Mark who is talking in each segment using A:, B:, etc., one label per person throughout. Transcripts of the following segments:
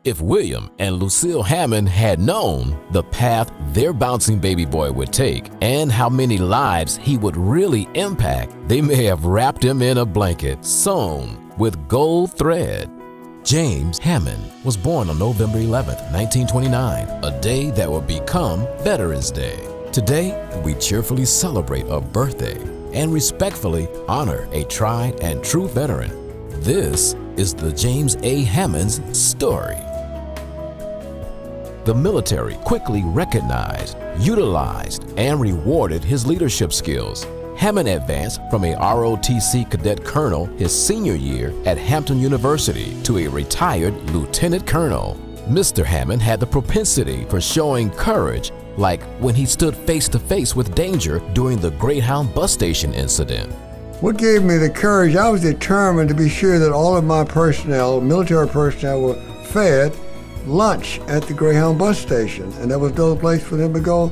A: If William and Lucille Hammond had known the path their bouncing baby boy would take and how many lives he would really impact, they may have wrapped him in a blanket sewn with gold thread. James Hammond was born on November 11, 1929, a day that would become Veterans Day. Today, we cheerfully celebrate a birthday and respectfully honor a tried and true veteran. This is the James A. Hammond's story. The military quickly recognized, utilized, and rewarded his leadership skills. Hammond advanced from a ROTC cadet colonel his senior year at Hampton University to a retired lieutenant colonel. Mr. Hammond had the propensity for showing courage, like when he stood face to face with danger during the Greyhound bus station incident.
B: What gave me the courage, I was determined to be sure that all of my personnel, military personnel, were fed lunch at the Greyhound bus station, and there was no place for them to go.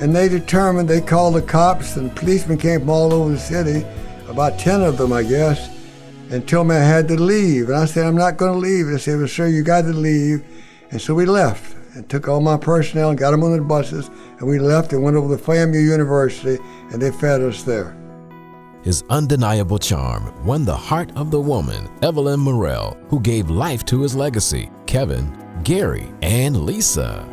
B: And they called the cops, and policemen came from all over the city, about 10 of them, I guess, and told me I had to leave. And I said, I'm not going to leave. They said, well, sir, you got to leave. And so we left and took all my personnel and got them on the buses, and we left and went over to FAMU University, and they fed us there.
A: His undeniable charm won the heart of the woman, Evelyn Morrell, who gave life to his legacy, Kevin, Gary, and Lisa.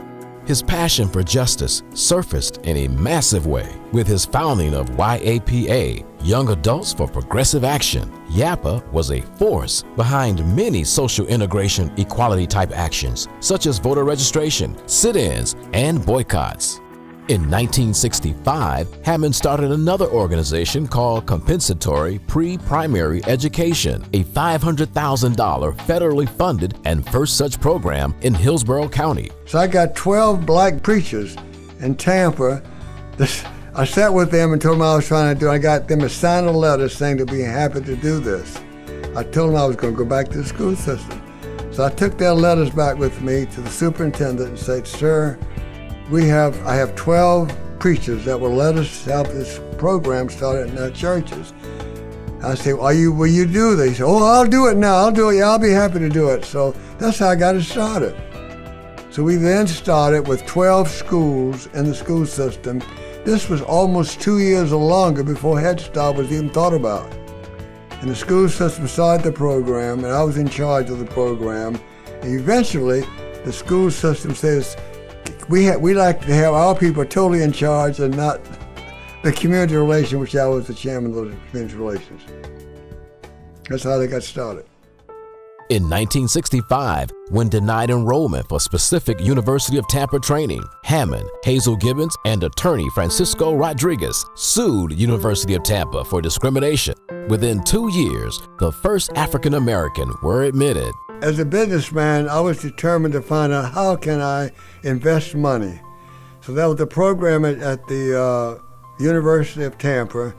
A: His passion for justice surfaced in a massive way with his founding of YAPA, Young Adults for Progressive Action. YAPA was a force behind many social integration equality type actions, such as voter registration, sit-ins, and boycotts. In 1965, Hammond started another organization called Compensatory Pre-Primary Education, a $500,000 federally funded and first such program in Hillsborough County.
B: So I got 12 black preachers in Tampa. I sat with them and told them I was trying to do. I got them to sign a letter saying they'd be happy to do this. I told them I was going to go back to the school system. So I took their letters back with me to the superintendent and said, sir, I have 12 preachers that will let us help this program start in their churches. I said, will you do this? He said, oh, I'll do it now. I'll do it. Yeah, I'll be happy to do it. So that's how I got it started. So we then started with 12 schools in the school system. This was almost 2 years or longer before Head Start was even thought about. And the school system started the program, and I was in charge of the program. And eventually, the school system says, we like to have our people totally in charge and not the community relations, which I was the chairman of the community relations. That's how they got started.
A: In 1965, when denied enrollment for specific University of Tampa training, Hammond, Hazel Gibbons, and attorney Francisco Rodriguez sued University of Tampa for discrimination. Within 2 years, the first African American were admitted.
B: As a businessman, I was determined to find out how can I invest money. So that was the program at the University of Tampa.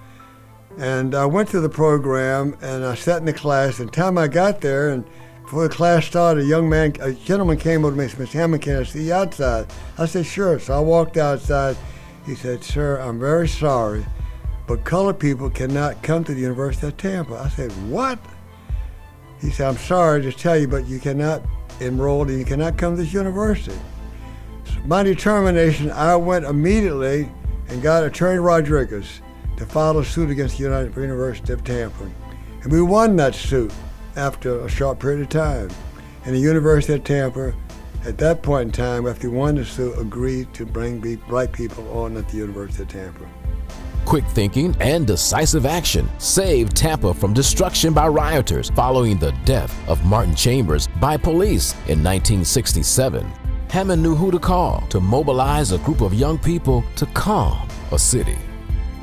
B: And I went to the program and I sat in the class. And the time I got there and before the class started, a gentleman came over to me and said, Mr. Hammond, can I see you outside? I said, sure. So I walked outside. He said, sir, I'm very sorry, but colored people cannot come to the University of Tampa. I said, what? He said, I'm sorry to tell you, but you cannot enroll and you cannot come to this university. So my determination, I went immediately and got Attorney Rodriguez to file a suit against the University of Tampa. And we won that suit after a short period of time. And the University of Tampa, at that point in time, after we won the suit, agreed to bring black people on at the University of Tampa.
A: Quick thinking and decisive action saved Tampa from destruction by rioters following the death of Martin Chambers by police in 1967. Hammond knew who to call to mobilize a group of young people to calm a city.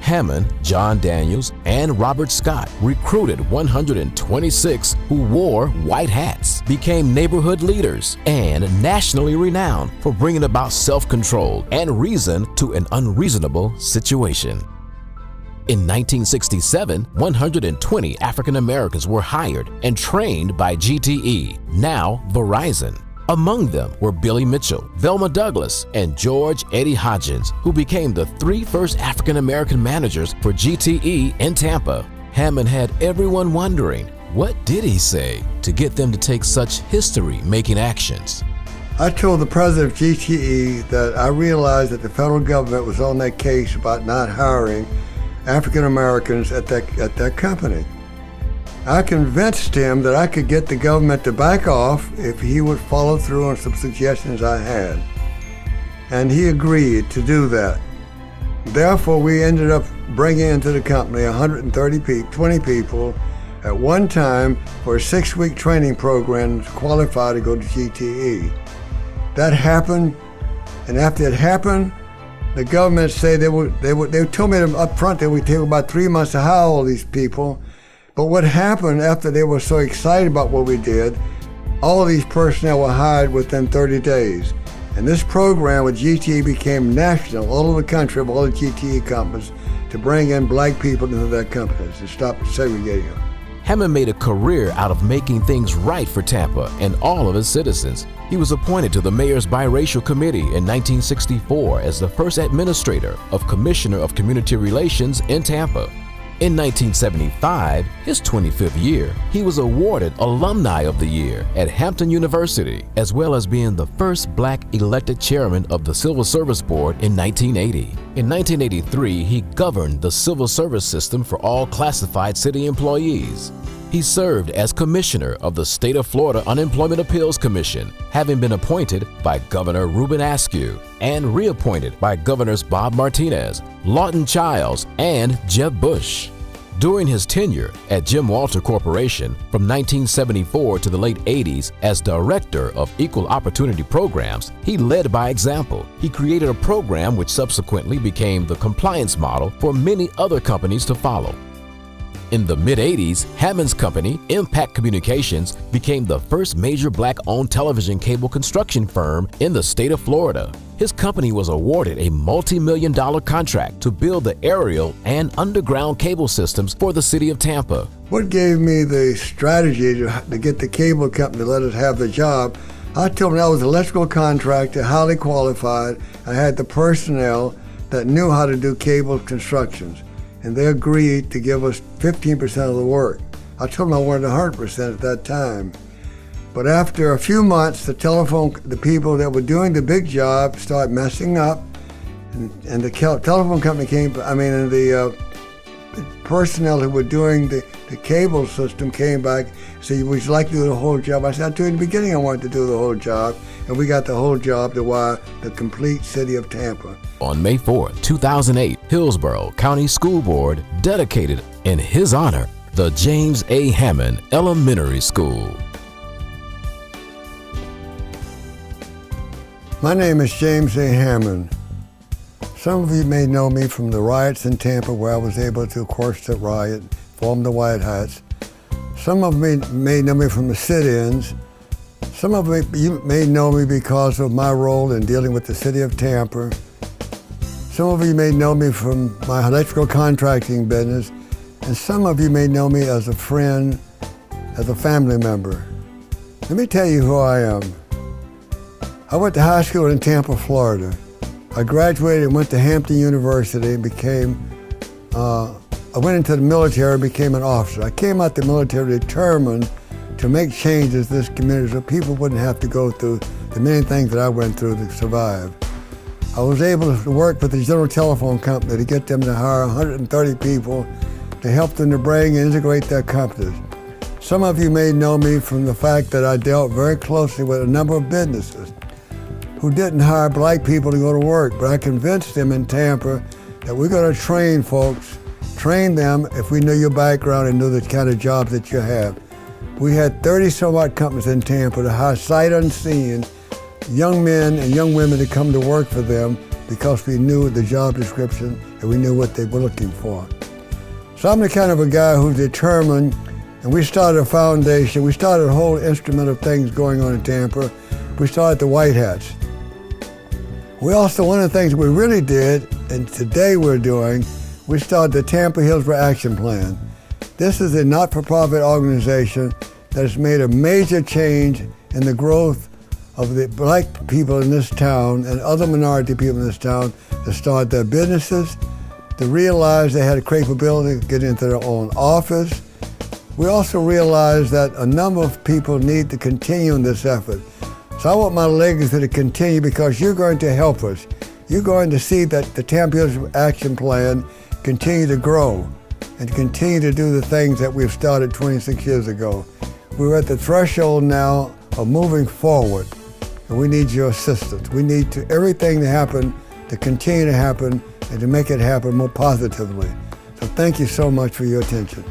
A: Hammond, John Daniels, and Robert Scott recruited 126 who wore white hats, became neighborhood leaders, and nationally renowned for bringing about self-control and reason to an unreasonable situation. In 1967, 120 African Americans were hired and trained by GTE, now Verizon. Among them were Billy Mitchell, Velma Douglas, and George Eddie Hodgins, who became the 3 first African American managers for GTE in Tampa. Hammond had everyone wondering, What did he say to get them to take such history-making actions?
B: I told the president of GTE that I realized that the federal government was on that case about not hiring African Americans at that company. I convinced him that I could get the government to back off if he would follow through on some suggestions I had. And he agreed to do that. Therefore, we ended up bringing into the company 20 people at one time for a 6-week training program to qualify to go to GTE. That happened, and after it happened, the government said they told me up front that it would take about 3 months to hire all these people. But what happened after they were so excited about what we did, all of these personnel were hired within 30 days. And this program with GTE became national all over the country of all the GTE companies to bring in black people into their companies and stop segregating them.
A: Hammond made a career out of making things right for Tampa and all of its citizens. He was appointed to the mayor's biracial committee in 1964 as the first administrator of Commissioner of Community Relations in Tampa. In 1975, his 25th year, he was awarded Alumni of the Year at Hampton University, as well as being the first black elected chairman of the Civil Service Board in 1980. In 1983, he governed the civil service system for all classified city employees. He served as commissioner of the State of Florida Unemployment Appeals Commission, having been appointed by Governor Ruben Askew and reappointed by Governors Bob Martinez, Lawton Childs, and Jeb Bush. During his tenure at Jim Walter Corporation from 1974 to the late 80s as Director of Equal Opportunity Programs, he led by example. He created a program which subsequently became the compliance model for many other companies to follow. In the mid-80s, Hammond's company, Impact Communications, became the first major black-owned television cable construction firm in the state of Florida. His company was awarded a multi-million-dollar contract to build the aerial and underground cable systems for the city of Tampa.
B: What gave me the strategy to get the cable company to let us have the job, I told them I was an electrical contractor, highly qualified. I had the personnel that knew how to do cable constructions. And they agreed to give us 15% of the work. I told them I wanted 100% at that time. But after a few months, the people that were doing the big job started messing up, and the telephone company the personnel who were doing the cable system came back and said, would you like to do the whole job? I said, I told you in the beginning I wanted to do the whole job, and we got the whole job to wire the complete city of Tampa.
A: On May 4, 2008, Hillsborough County School Board dedicated, in his honor, the James A. Hammond Elementary School.
B: My name is James A. Hammond. Some of you may know me from the riots in Tampa, where I was able to quash the riot, form the White Hats. Some of you may know me from the sit-ins. Some of you may know me because of my role in dealing with the city of Tampa. Some of you may know me from my electrical contracting business, and some of you may know me as a friend, as a family member. Let me tell you who I am. I went to high school in Tampa, Florida. I graduated and went to Hampton University and I went into the military and became an officer. I came out the military determined to make changes in this community so people wouldn't have to go through the many things that I went through to survive. I was able to work with the General Telephone Company to get them to hire 130 people to help them to bring and integrate their companies. Some of you may know me from the fact that I dealt very closely with a number of businesses who didn't hire black people to go to work, but I convinced them in Tampa that we're going to train folks, train them if we knew your background and knew the kind of jobs that you have. We had 30-some-odd companies in Tampa to hire sight unseen young men and young women to come to work for them because we knew the job description and we knew what they were looking for. So I'm the kind of a guy who's determined, and we started a foundation. We started a whole instrument of things going on in Tampa. We started the White Hats. We also, one of the things we really did, and today we're doing, we started the Tampa Hillsborough Action Plan. This is a not-for-profit organization that has made a major change in the growth of the black people in this town and other minority people in this town to start their businesses, to realize they had a capability to get into their own office. We also realize that a number of people need to continue in this effort. So I want my legacy to continue because you're going to help us. You're going to see that the Tampa Hills Action Plan continue to grow and continue to do the things that we've started 26 years ago. We're at the threshold now of moving forward, and we need your assistance. We need everything to happen, to continue to happen, and to make it happen more positively. So thank you so much for your attention.